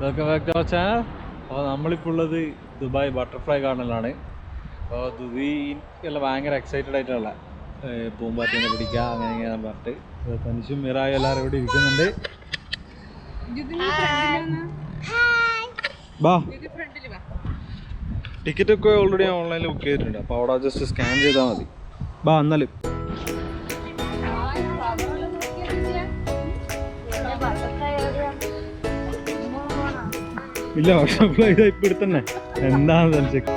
Welcome back to our channel. അപ്പോൾ നമ്മളിപ്പോൾ ഉള്ളത് ദുബായ് ബട്ടർഫ്ലൈ ഗാർഡനിലാണ്. അപ്പോൾ ദുബൈയെല്ലാം ഭയങ്കര എക്സൈറ്റഡ് ആയിട്ടുള്ള പൂമ്പാറ്റിനെ പിടിക്കുക അങ്ങനെ ഇങ്ങനെ പറഞ്ഞിട്ട് തനിച്ചും മിറായും എല്ലാവരും ഇവിടെ ഇരിക്കുന്നുണ്ട്. ബാ, ടിക്കറ്റൊക്കെ ഓൾറെഡി ഞാൻ ഓൺലൈനിൽ ബുക്ക് ചെയ്തിട്ടുണ്ട്. അപ്പോൾ അവിടെ ജസ്റ്റ് സ്കാൻ ചെയ്താൽ മതി. ബാ എന്നാലും ഇല്ല, ബട്ടർഫ്ലൈ ഇപ്പം ഇവിടെ തന്നെ എന്താണെന്ന് ചെക്ക്.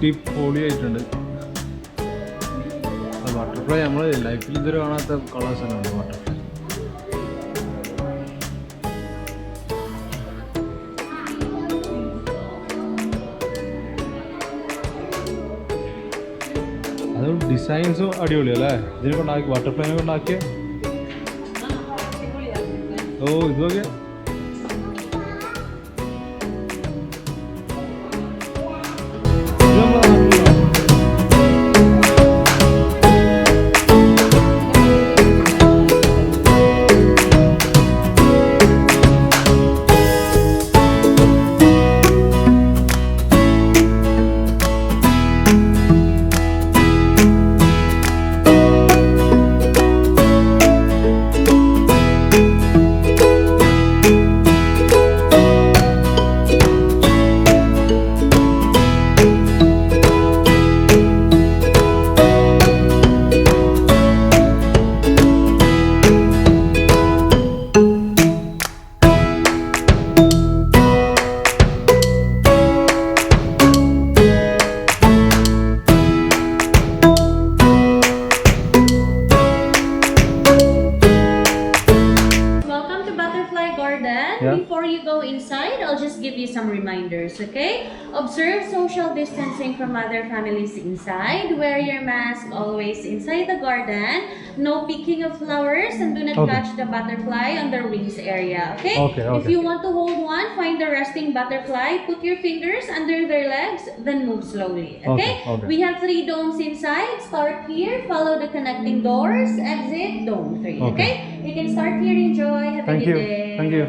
അടിപൊളിയായിട്ടുണ്ട്. ബട്ടർഫ്ലൈ നമ്മൾ ലൈഫിൽ ഇതുവരെ കാണാത്ത കളേഴ്സ് തന്നെയാണ് ബട്ടർഫ്ലൈ. അത് ഡിസൈൻസും അടിപൊളിയല്ലേ ഇതിനെ കൊണ്ടാക്കി, ബട്ടർഫ്ലൈനെ കൊണ്ടാക്കിയ. ഓ ഇതൊക്കെ Before you go inside, I'll just give you some reminders, okay? Observe social distancing from other families inside. Wear your mask always inside the garden. No picking of flowers and do not touch the butterfly on their wings area, okay? If you want to hold one, find the resting butterfly, put your fingers under their legs, then move slowly, okay? We have 3 domes inside. Start here, follow the connecting doors, exit dome 3, okay? You can start here, enjoy, have a good day. Thank you.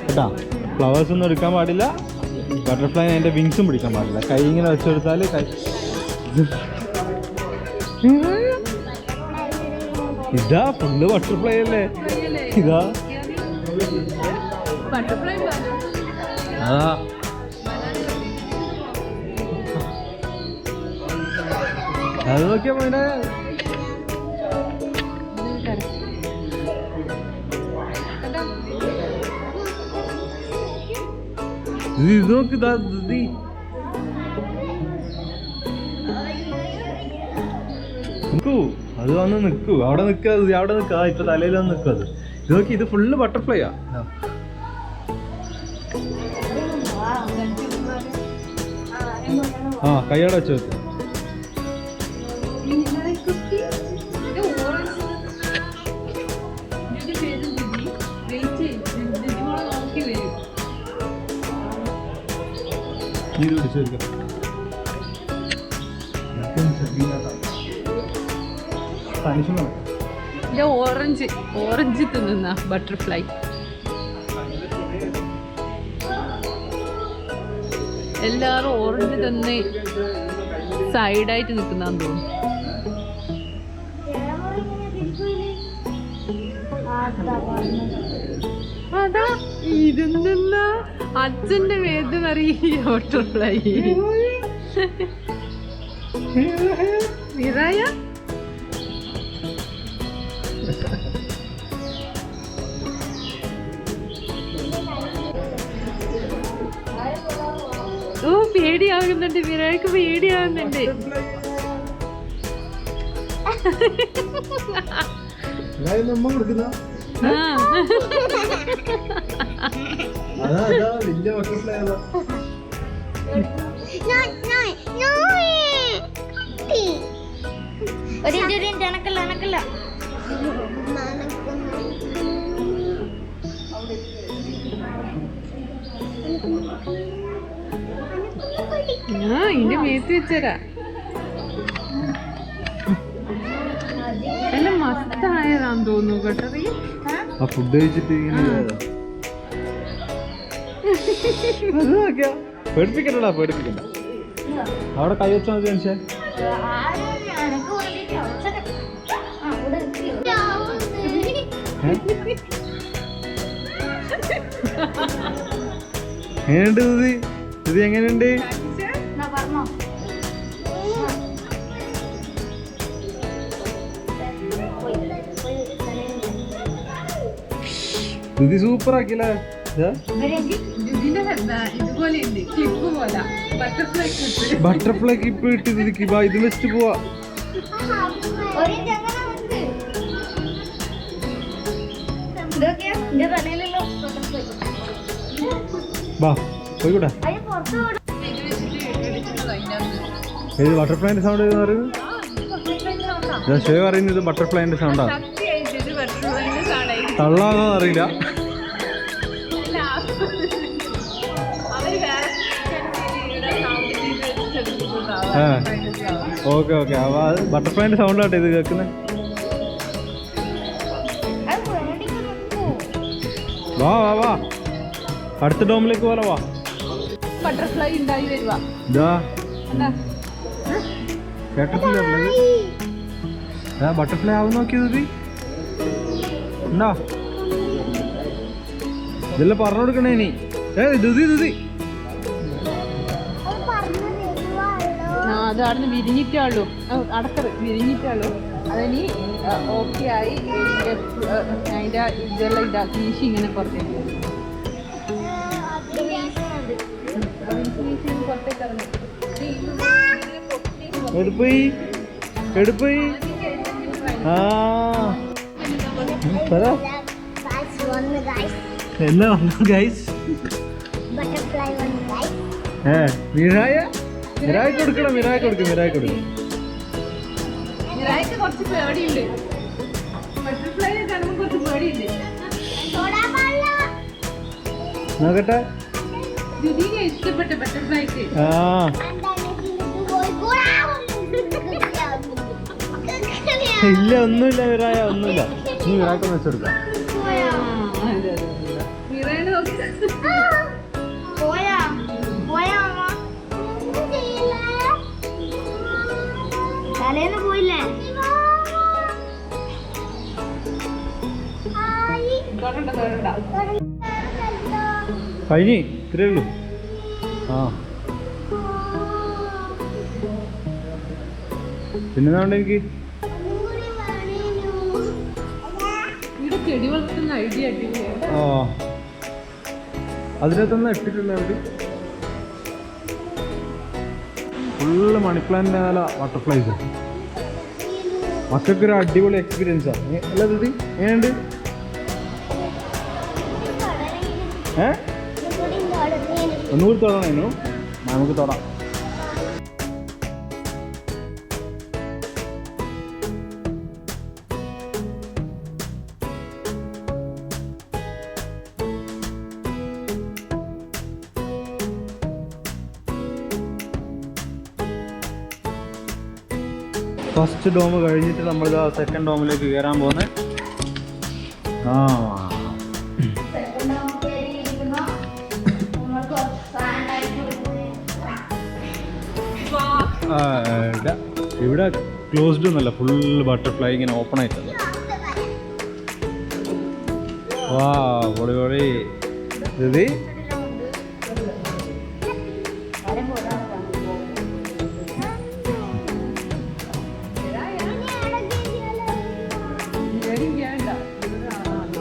കേട്ടാ, flowers ഒന്നും എടുക്കാൻ പാടില്ല, butterfly അതിൻ്റെ വിങ്സും പിടിക്കാൻ പാടില്ല. കൈ ഇങ്ങനെ വെച്ചെടുത്താൽ ഇതാ ഫുള്ള് ബട്ടർഫ്ലൈ അല്ലേ, ഇതാ അതാ അത് നോക്കിയാ മോനെ. ഇത് നോക്ക്, നിൽക്കൂ, അത് വന്ന് നിൽക്കൂ, അവിടെ നിൽക്കുക, അവിടെ നിൽക്കുക, ഇപ്പൊ തലയിൽ വന്ന് നിൽക്കും. അത് ഇത് നോക്കി, ഇത് ഫുള്ള് ബട്ടർഫ്ലൈയാ. ആ കൈയോടെ വെച്ച് വെക്ക്. ഓറഞ്ച് തിന്നുന്ന ബട്ടർഫ്ലൈ. എല്ലാരും ഓറഞ്ച് തന്നെ സൈഡായിട്ട് നിൽക്കുന്നാന്ന് തോന്നുന്നു. അതാ ഇരുന്ന അച്ഛന്റെ വേദനറിയ ബട്ടർഫ്ലൈ. മിറായ പേടിയാകുന്നുണ്ട്, വിരായ്ക്ക് പേടിയാകുന്നുണ്ട്. നമ്മ കൊടുക്കുന്ന അതാ വലിയ ബട്ടർഫ്ലൈ അതാ. അനക്കല്ല ഇന്റെ മേത്ത് വെച്ചരാ എല്ലാം മസ്തായതാന്ന് തോന്നുന്നു കേട്ടോ. ആ ഫുഡ് കഴിച്ചിട്ട് ഇങ്ങനെ അത് നോക്കിയാ പേടിപ്പിക്കണ്ടടാ, പേടിപ്പിക്കണ്ട. അവിടെ കൈ വെച്ചാൽ മതി മനുഷ്യ. എങ്ങനെയുണ്ട് ദുതി? ദുതി എങ്ങനെയുണ്ട്? ദുതി സൂപ്പർ ആക്കില്ലേ? ഇതുപോലെ ഉണ്ട്, ക്ലിപ്പ് പോലെ ബട്ടർഫ്ലൈ ക്ലിപ്പ്. ബട്ടർഫ്ലൈ ക്ലിപ്പ് കിട്ടി ദുതിക്ക്. ബാ ഇത് വെച്ചിട്ട് പോവാ. ബാ പോയിക്കൂടെ. ഏത് ബട്ടർഫ്ലൈന്റെ സൗണ്ട് ഏതെന്ന് പറയുന്നത്? ഞാൻ ഷേ പറയുന്നത് ബട്ടർഫ്ലൈന്റെ സൗണ്ടാ. തള്ളാന്നോ അറിയില്ല. Okay okay. അപ്പൊ അത് ബട്ടർഫ്ലൈന്റെ സൗണ്ട് ആട്ടെ ഇത് കേൾക്കുന്നത്. വാ വാ വാ, അടുത്ത ഡോമിലേക്ക് പോലെ വാ. ബട്ടർഫ്ലൈ ഉണ്ടായി വരുവാ. ഇതാ കേട്ടിട്ടില്ലേ ബട്ടർഫ്ലൈ ആവും നോക്കിയത്? ഉണ്ടാ ഇതെല്ലാം പറഞ്ഞു കൊടുക്കണേ ഇനി. ദുതി ദുതി അത് അവിടെ നിന്ന് വിരിഞ്ഞിട്ടുള്ളൂ, അടക്കറ് വിരിഞ്ഞിട്ടുള്ളൂ. അതിനി ഓക്കെ ആയി അതിൻ്റെ ഇതെല്ലാം ഇതാക്കി വീശി ഇങ്ങനെ പുറത്തേക്ക് പുറത്തേക്ക് ഇറങ്ങി. എടുപ്പോയി എടുപ്പോയി. ആ എല്ലാം വന്നു ഗൈസ്. മിറായ മിറായി കൊടുക്കണം, മിറായി കൊടുക്കും, മിറായി കൊടുക്കും. മിറായിക്ക് കുറച്ച് പേടിയുണ്ട്, ബട്ടർഫ്ലൈനെ കാണുമ്പോൾ കുറച്ച് പേടിയുണ്ട്. നോക്കട്ടെ. ദുദീനെ ഇഷ്ടപ്പെട്ട ബട്ടർഫ്ലൈക്ക്. ആ ഇല്ല ഒന്നുമില്ല മിറായ, ഒന്നുമില്ല. നീ മിറായിക്കൊന്ന് വെച്ചെടുക്കാം. മിറായിനെ നോക്കി തലേന്ന് പോയില്ലേ? കഴിഞ്ഞ് ഇത്രേ ഉള്ളൂ. ആ പിന്നെ വേണ്ട എനിക്ക്. ഇവിടെ ചെടി വളർത്തുന്ന ഐഡിയ ആയിട്ടില്ലേ? ആ അതിനകത്തൊന്നും ഇട്ടിട്ടില്ല അവര്. ഫുള്ള് മണി പ്ലാന്റിൻ്റെ നല്ല ബട്ടർഫ്ലൈസ്. മക്കൾക്കൊരു അടിപൊളി എക്സ്പീരിയൻസാണ് അല്ല ദീദി? എങ്ങനെയുണ്ട്? ഒന്നുകൂടി തൊടണേനു, നമുക്ക് തൊടാം. ഫസ്റ്റ് ഡോം കഴിഞ്ഞിട്ട് നമ്മളിതാ സെക്കൻഡ് ഡോമിലേക്ക് കയറാൻ പോകുന്നത്. ഇവിടെ ക്ലോസ്ഡ് ഒന്നല്ല, ഫുള്ള് ബട്ടർഫ്ലൈ ഇങ്ങനെ ഓപ്പൺ ആയിട്ടല്ല. വാ പൊളി പൊളി. ഇത്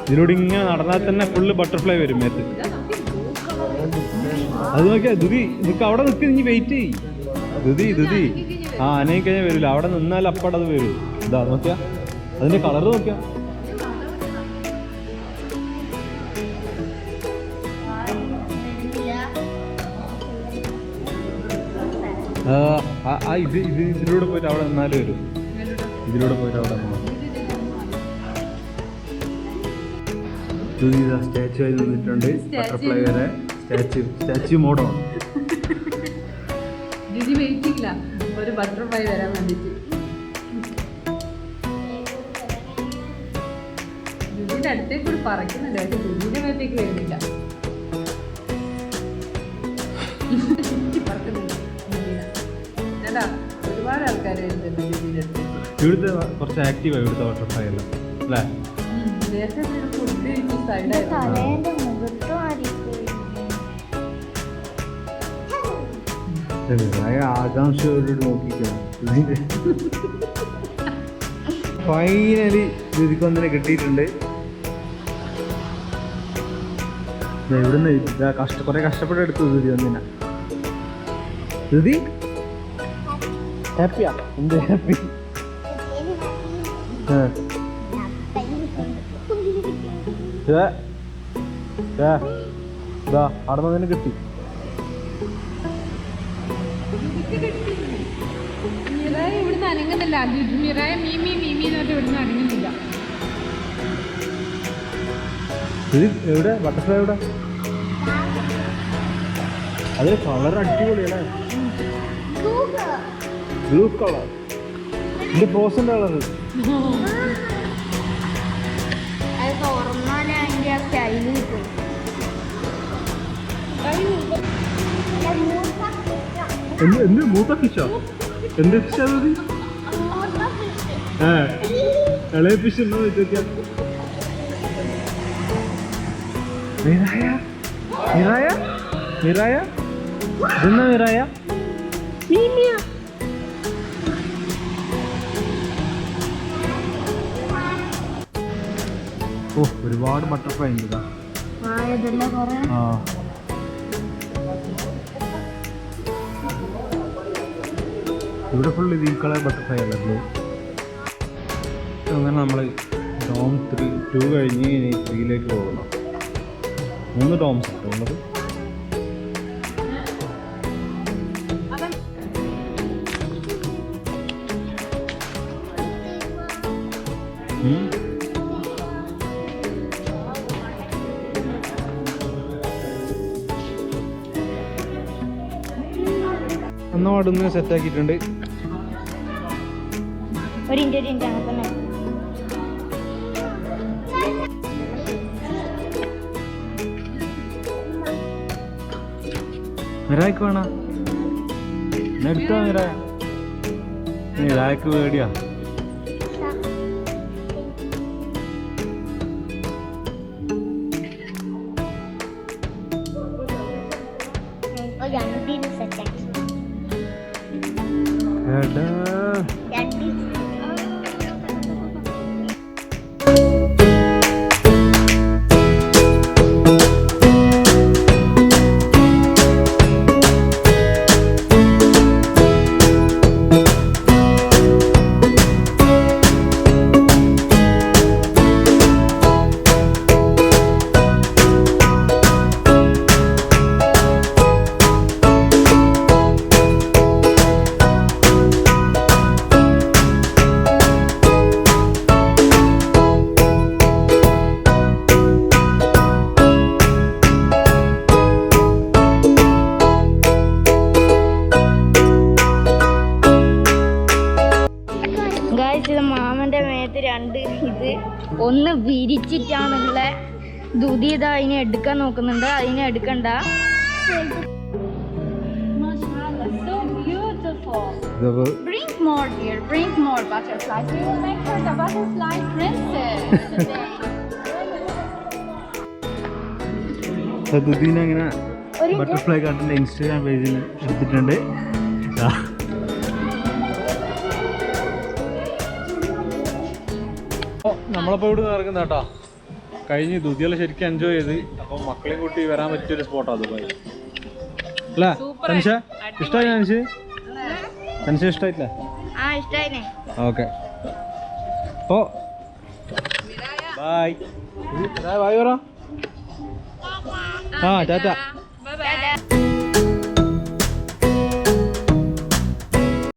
ഇതിലൂടെ ഇങ്ങനെ നടന്നാൽ തന്നെ ഫുള്ള് ബട്ടർഫ്ലൈ വരും മേത്ത്. അത് നോക്കിയാ ദുതി നിനക്ക് അവിടെ നിൽക്ക്, നീ വെയിറ്റ് ചെയ്യ്. ദുതി ദുതി ആ അനങ്ങി കഴിഞ്ഞാൽ വരില്ല, അവിടെ നിന്നാൽ അപ്പടെ അത് വരും. ഇതാ നോക്കിയാ അതിന്റെ കളർ നോക്കിയാ. ഇതിലൂടെ പോയിട്ട് അവിടെ നിന്നാലും വരും. ഇതിലൂടെ പോയിട്ട് അവിടെ സ്റ്റാച്ചു ആയി നിന്നിട്ടുണ്ട്. ബട്ടർഫ്ലൈ വരെ സ്റ്റാച്ചു മോഡോ. ജിജി വെയിറ്റില്ല ഒരു ബട്ടർഫ്ലൈ വരാൻ വേണ്ടിട്ട്. ജിജിന്റെ അടുത്തേക്ക് കൂടി പറക്കുന്നുണ്ട്, പക്ഷെ ജിജിന്റെ മേത്തേക്ക് വരുന്നില്ല. ഒരുപാട് ആൾക്കാർ വരുന്നുണ്ട് ജിജിന്റെ അടുത്ത്. ഇവിടുത്തെ കുറച്ച് ആക്റ്റീവാണ് ഇവിടുത്തെ ബട്ടർഫ്ലൈ എല്ലാം അല്ലേ. ഫുഡ് സൈഡായിരുന്നു. ആകാംക്ഷയോട് നോക്കിക്കണം. ഫൈനലി രുതിക്കൊന്നിനെ കിട്ടിയിട്ടുണ്ട്. ഇവിടുന്ന് കുറെ കഷ്ടപ്പെട്ട് എടുത്തു രുതി ഒന്നിനെ. രുതി ഹാപ്പിയാ? എന്ത് ഹാപ്പി? അവിടെ നിന്ന് കിട്ടി. മിറായ ഇവിടുന്ന് അനങ്ങുന്നില്ല. മിറായ മീമി മീമി എന്ന് പറഞ്ഞാൽ ഇവിടുന്ന് അനങ്ങുന്നില്ല. എവിടെ ബട്ടർഫ്ലൈ എവിടെ? അതിന് കളർ അടിപൊളിയല്ലേ, ബ്ലൂ കളർ. ഇതിന്റെ ഫ്രോസന്റെ കളർ. എന്ത് മൂത്ത ഫിഷോ? എന്ത് ഫിഷാ? ഇളയ ഫിഷ് ഉണ്ടോ ചോദിച്ചാ? മിറായ മിറായ മിറായ ഇതെന്നാ മിറായ? ഓ ഒരുപാട് ബട്ടർഫ്ലൈ ഉണ്ട്. ആ ഇവിടെ ഫുള്ള് ഈ കളർ ബട്ടർഫ്ലൈ അല്ല ബ്ലൂ. അങ്ങനെ നമ്മൾ ഡോം 2 കഴിഞ്ഞ് ഇനി 3ലേക്ക് പോകുന്നു. 3 ഡോംസ് ആണ് ഉള്ളത്. ഒന്നോടൊന്ന് സെറ്റാക്കിയിട്ടുണ്ട്. മിറായ്ക്ക് വേണ എടുത്തോ? മിറായ്ക്ക് പേടിയാ. മാമന്റെ മേത്ത് 2 ഇത് ഒന്ന് വിരിച്ചിട്ടാണുള്ള ദുതി. ഇതാ അതിനെ എടുക്കാൻ നോക്കുന്നുണ്ട്, അതിനെ എടുക്കണ്ട. Bring more, dear. Bring more butterflies. We will make her the butterfly princess today. ദുദീനെ അങ്ങനെ ബട്ടർഫ്ലൈ കാർട്ടിന്റെ ഇൻസ്റ്റാഗ്രാം പേജിൽ എടുത്തിട്ടുണ്ട്. നമ്മളപ്പോൾ ഇവിടെ ഇറങ്ങുന്ന കേട്ടോ. കഴിഞ്ഞ് ദുദിയെല്ലാം ശരിക്കും എൻജോയ് ചെയ്ത്. അപ്പോൾ മക്കളെയും കൂട്ടി വരാൻ പറ്റിയൊരു സ്പോട്ടാണ് ദുബായ് അല്ലേ? തനിഷ ഇഷ്ടമായി? തനിഷ് തനിച്ച് ഇഷ്ടമായിട്ടില്ലേ? ആ ഇഷ്ടായിനെ. ഓക്കെ, അപ്പോൾ ബായ്. ബായ് പറ. ആ ടാറ്റ. ടാറ്റാ.